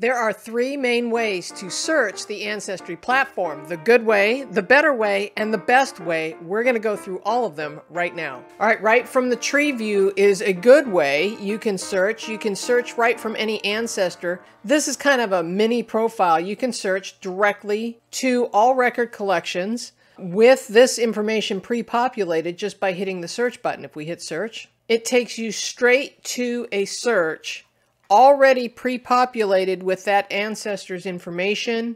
There are three main ways to search the Ancestry platform: the good way, the better way, and the best way. We're going to go through all of them right now. All right, right from the tree view is a good way. You can search right from any ancestor. This is kind of a mini profile. You can search directly to all record collections with this information pre-populated just by hitting the search button. If we hit search, it takes you straight to a search already pre-populated with that ancestor's information.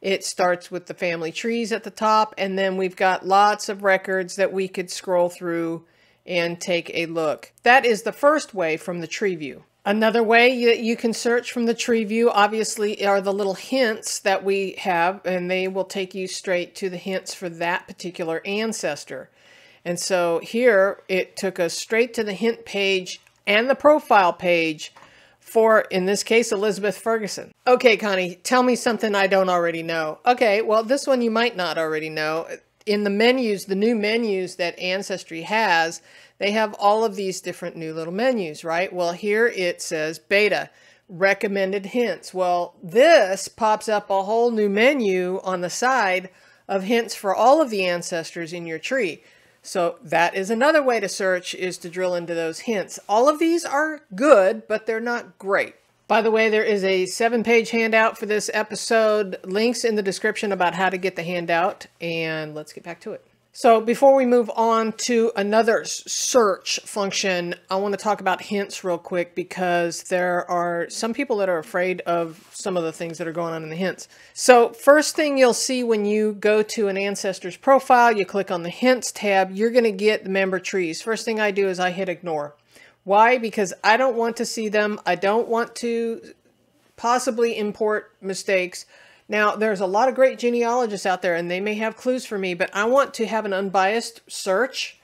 It starts with the family trees at the top, and then we've got lots of records that we could scroll through and take a look. That is the first way from the tree view. Another way you can search from the tree view, obviously, are the little hints that we have, and they will take you straight to the hints for that particular ancestor. And so here it took us straight to the hint page and the profile page for, in this case, Elizabeth Ferguson. Okay, Connie, tell me something I don't already know. Okay, well, this one you might not already know. In the menus, the new menus that Ancestry has, they have all of these different new little menus, right? Well, here it says beta, recommended hints. Well, this pops up a whole new menu on the side of hints for all of the ancestors in your tree. So that is another way to search, is to drill into those hints. All of these are good, but they're not great. By the way, there is a 7-page handout for this episode. Links in the description about how to get the handout, and let's get back to it. So before we move on to another search function, I want to talk about hints real quick, because there are some people that are afraid of some of the things that are going on in the hints. So first thing you'll see when you go to an ancestor's profile, you click on the hints tab, you're going to get the member trees. First thing I do is I hit ignore. Why? Because I don't want to see them. I don't want to possibly import mistakes. Now, there's a lot of great genealogists out there, and they may have clues for me, but I want to have an unbiased search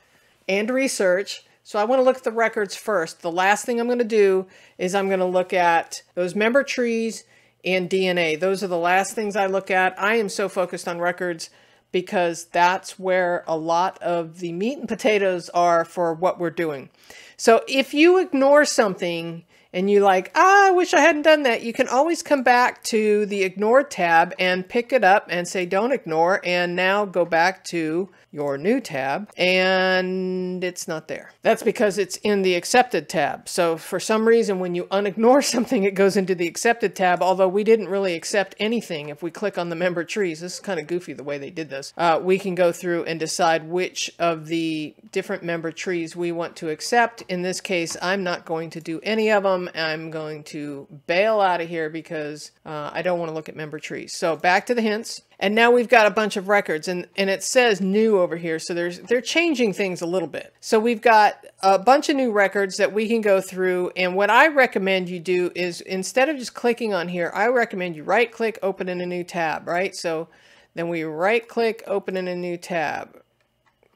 and research. So I want to look at the records first. The last thing I'm going to do is I'm going to look at those member trees and DNA. Those are the last things I look at. I am so focused on records because that's where a lot of the meat and potatoes are for what we're doing. So if you ignore something and you like, I wish I hadn't done that, you can always come back to the ignore tab and pick it up and say, don't ignore, and now go back to your new tab, and it's not there. That's because it's in the accepted tab. So for some reason, when you unignore something, it goes into the accepted tab, although we didn't really accept anything. If we click on the member trees, this is kind of goofy the way they did this. We can go through and decide which of the different member trees we want to accept. In this case, I'm not going to do any of them. I'm going to bail out of here because I don't want to look at member trees. So back to the hints. And now we've got a bunch of records, and it says new over here. So they're changing things a little bit. So we've got a bunch of new records that we can go through. And what I recommend you do is, instead of just clicking on here, I recommend you right click, open in a new tab, right? So then we right click, open in a new tab.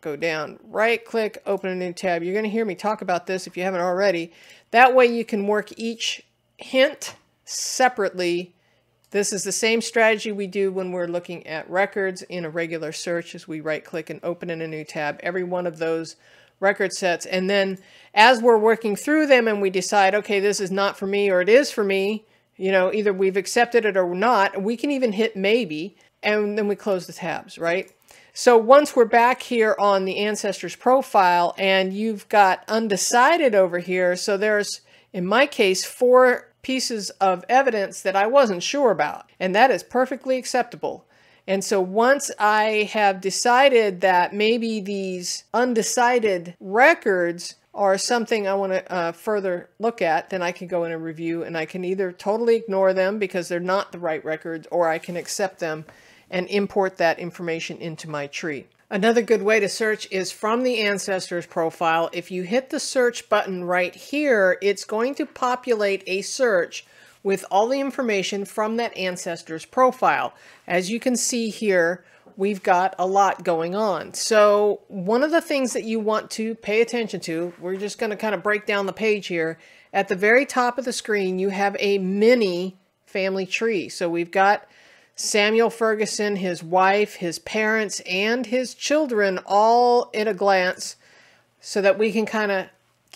Go down, right click, open a new tab. You're going to hear me talk about this if you haven't already. That way you can work each hint separately. This is the same strategy we do when we're looking at records in a regular search, as we right click and open in a new tab, every one of those record sets. And then as we're working through them and we decide, okay, this is not for me or it is for me, you know, either we've accepted it or not, we can even hit maybe, and then we close the tabs, right? So once we're back here on the ancestor's profile and you've got undecided over here, so there's, in my case, 4 pieces of evidence that I wasn't sure about, and that is perfectly acceptable. And so once I have decided that maybe these undecided records are something I want to further look at, then I can go in and review, and I can either totally ignore them because they're not the right records, or I can accept them and import that information into my tree. Another good way to search is from the ancestor's profile. If you hit the search button right here, it's going to populate a search with all the information from that ancestor's profile. As you can see here, we've got a lot going on. So one of the things that you want to pay attention to, we're just going to kind of break down the page here. At the very top of the screen, you have a mini family tree. So we've got Samuel Ferguson, his wife, his parents, and his children all in a glance, so that we can kind of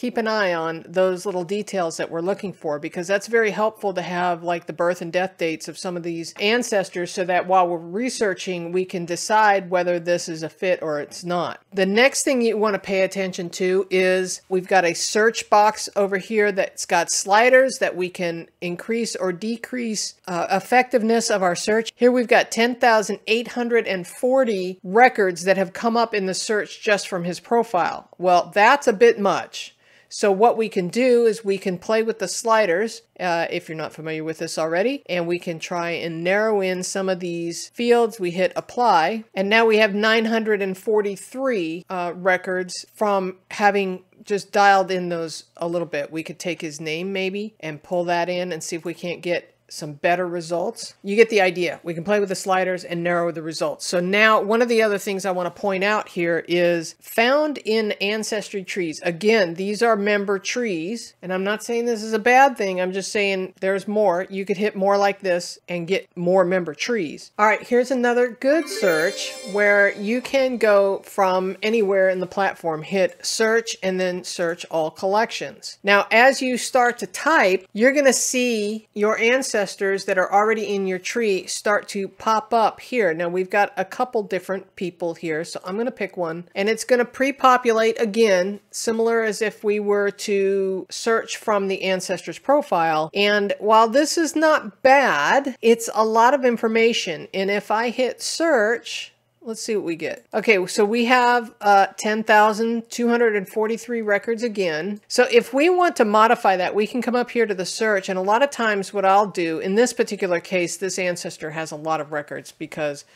keep an eye on those little details that we're looking for, because that's very helpful to have like the birth and death dates of some of these ancestors, so that while we're researching, we can decide whether this is a fit or it's not. The next thing you want to pay attention to is we've got a search box over here that's got sliders that we can increase or decrease effectiveness of our search. Here we've got 10,840 records that have come up in the search just from his profile. Well, that's a bit much. So what we can do is we can play with the sliders, if you're not familiar with this already, and we can try and narrow in some of these fields. We hit apply, and now we have 943 records from having just dialed in those a little bit. We could take his name maybe and pull that in and see if we can't get some better results. You get the idea. We can play with the sliders and narrow the results. So now one of the other things I want to point out here is found in ancestry trees. Again, these are member trees, and I'm not saying this is a bad thing. I'm just saying there's more. You could hit more like this and get more member trees. All right, here's another good search where you can go from anywhere in the platform, hit search, and then search all collections. Now, as you start to type, you're going to see your ancestors that are already in your tree start to pop up here. Now we've got a couple different people here, so I'm going to pick one, and it's going to pre-populate again, similar as if we were to search from the ancestor's profile. And while this is not bad, it's a lot of information. And if I hit search, let's see what we get. Okay, so we have 10,243 records again. So if we want to modify that, we can come up here to the search. And a lot of times what I'll do, in this particular case, this ancestor has a lot of records because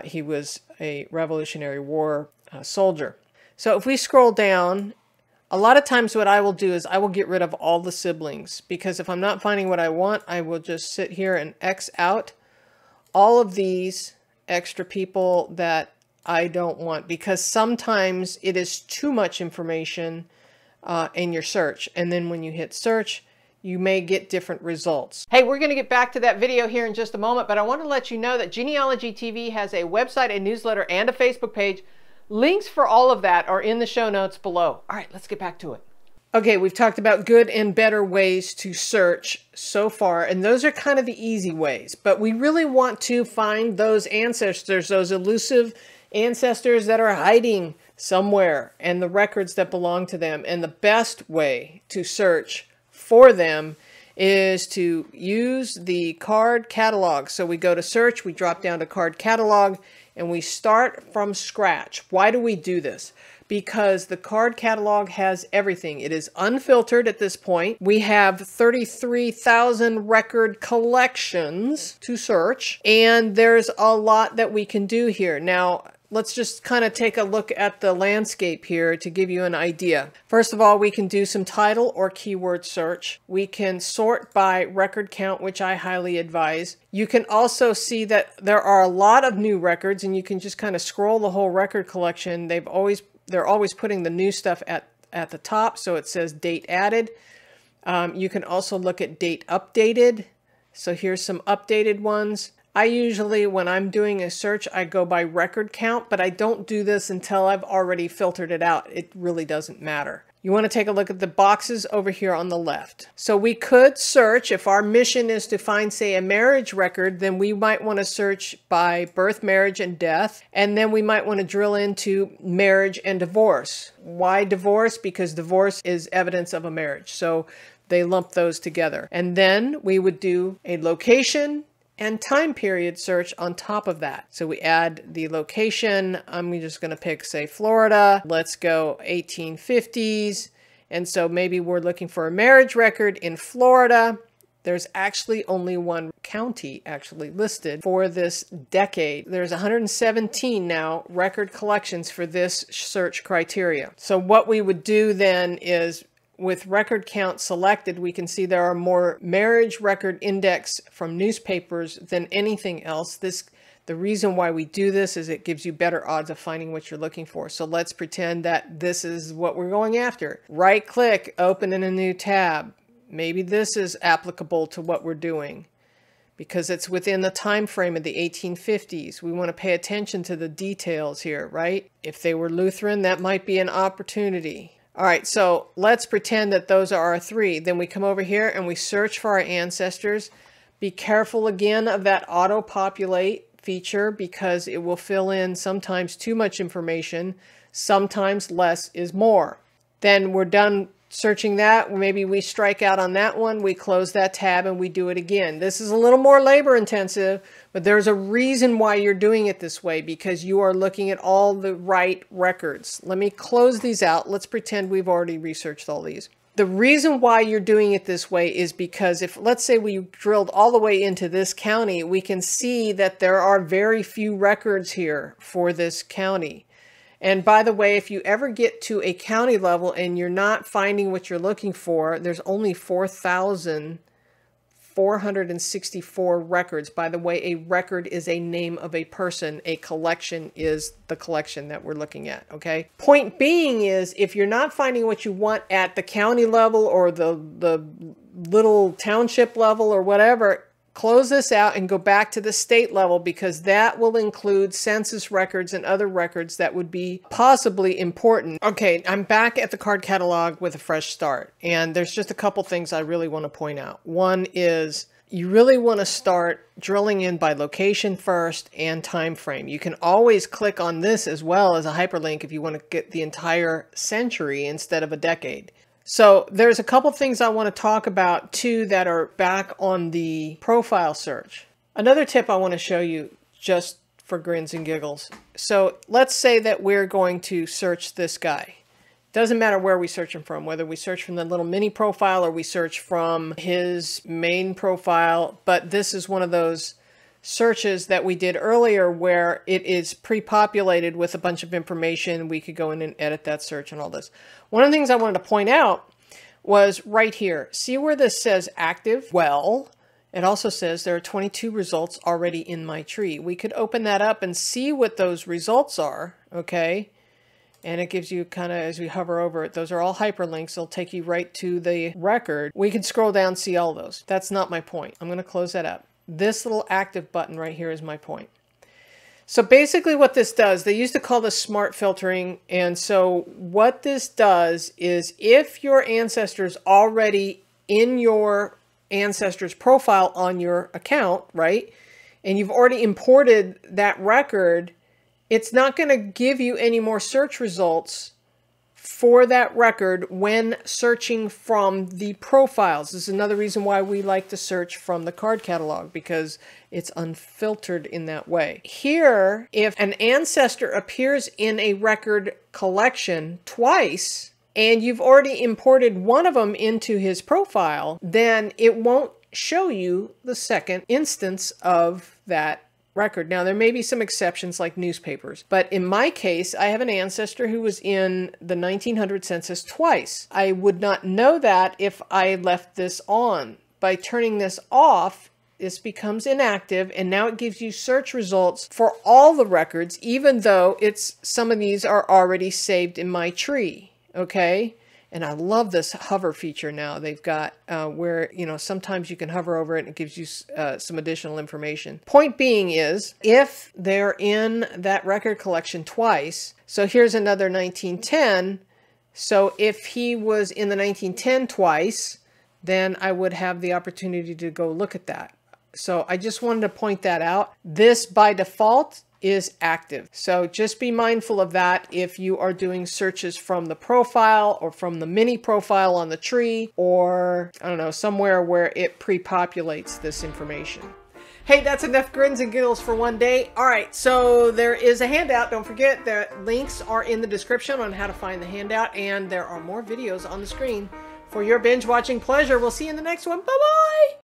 he was a Revolutionary War soldier. So if we scroll down, a lot of times what I will do is I will get rid of all the siblings, because if I'm not finding what I want, I will just sit here and X out all of these extra people that I don't want, because sometimes it is too much information in your search. And then when you hit search, you may get different results. Hey, we're going to get back to that video here in just a moment, but I want to let you know that Genealogy TV has a website, a newsletter, and a Facebook page. Links for all of that are in the show notes below. All right, let's get back to it. Okay, we've talked about good and better ways to search so far, and those are kind of the easy ways, but we really want to find those ancestors, those elusive ancestors that are hiding somewhere, and the records that belong to them. And the best way to search for them is to use the card catalog. So we go to search, we drop down to card catalog, and we start from scratch. Why do we do this? Because the card catalog has everything. It is unfiltered at this point. We have 33,000 record collections to search, and there's a lot that we can do here. Now, let's just kind of take a look at the landscape here to give you an idea. First of all, we can do some title or keyword search. We can sort by record count, which I highly advise. You can also see that there are a lot of new records, and you can just kind of scroll the whole record collection. They're always putting the new stuff at the top, so it says date added. You can also look at date updated. So here's some updated ones. I usually, when I'm doing a search, I go by record count, but I don't do this until I've already filtered it out. It really doesn't matter. You want to take a look at the boxes over here on the left. So we could search, if our mission is to find, say, a marriage record, then we might want to search by birth, marriage, and death. And then we might want to drill into marriage and divorce. Why divorce? Because divorce is evidence of a marriage. So they lump those together. And then we would do a location and time period search on top of that. So we add the location. I'm just going to pick, say, Florida. Let's go 1850s. And so maybe we're looking for a marriage record in Florida. There's actually only one county actually listed for this decade. There's 117 now record collections for this search criteria. So what we would do then is, with record count selected, we can see there are more marriage record index from newspapers than anything else. The reason why we do this is it gives you better odds of finding what you're looking for. So let's pretend that this is what we're going after. Right click, open in a new tab. Maybe this is applicable to what we're doing because it's within the time frame of the 1850s. We want to pay attention to the details here, right? If they were Lutheran, that might be an opportunity. All right, so let's pretend that those are our 3. Then we come over here and we search for our ancestors. Be careful again of that auto-populate feature because it will fill in sometimes too much information, sometimes less is more. Then we're done searching that. Maybe we strike out on that one, we close that tab and we do it again. This is a little more labor intensive, but there's a reason why you're doing it this way, because you are looking at all the right records. Let me close these out. Let's pretend we've already researched all these. The reason why you're doing it this way is because if, let's say we drilled all the way into this county, we can see that there are very few records here for this county. And by the way, if you ever get to a county level and you're not finding what you're looking for, there's only 4,464 records. By the way, a record is a name of a person. A collection is the collection that we're looking at, okay? Point being is, if you're not finding what you want at the county level or the little township level or whatever, close this out and go back to the state level, because that will include census records and other records that would be possibly important. Okay, I'm back at the card catalog with a fresh start, and there's just a couple things I really want to point out. One is you really want to start drilling in by location first and time frame. You can always click on this as well as a hyperlink if you want to get the entire century instead of a decade. So there's a couple things I want to talk about too that are back on the profile search. Another tip I want to show you just for grins and giggles. So let's say that we're going to search this guy. Doesn't matter where we search him from, whether we search from the little mini profile or we search from his main profile, but this is one of those searches that we did earlier where it is pre-populated with a bunch of information. We could go in and edit that search and all this. One of the things I wanted to point out was right here. See where this says active? Well, it also says there are 22 results already in my tree. We could open that up and see what those results are, okay? And it gives you kind of, as we hover over it, those are all hyperlinks. They'll take you right to the record. We can scroll down and see all those. That's not my point. I'm going to close that up. This little active button right here is my point. So basically what this does, they used to call this smart filtering. And so what this does is if your ancestor's already in your ancestor's profile on your account, right? And you've already imported that record, it's not going to give you any more search results for that record when searching from the profiles. This is another reason why we like to search from the card catalog, because it's unfiltered in that way. Here, if an ancestor appears in a record collection twice, and you've already imported one of them into his profile, then it won't show you the second instance of that record. Now, there may be some exceptions like newspapers, but in my case, I have an ancestor who was in the 1900 census twice. I would not know that if I left this on. By turning this off, this becomes inactive, and now it gives you search results for all the records, even though some of these are already saved in my tree, okay? And I love this hover feature now they've got where, you know, sometimes you can hover over it and it gives you some additional information. Point being is, if they're in that record collection twice, so here's another 1910. So if he was in the 1910 twice, then I would have the opportunity to go look at that. So I just wanted to point that out. This by default is active. So just be mindful of that if you are doing searches from the profile or from the mini profile on the tree, or I don't know, somewhere where it pre-populates this information. Hey, that's enough grins and giggles for one day. All right, so there is a handout. Don't forget that links are in the description on how to find the handout, and there are more videos on the screen for your binge watching pleasure. We'll see you in the next one. Bye-bye.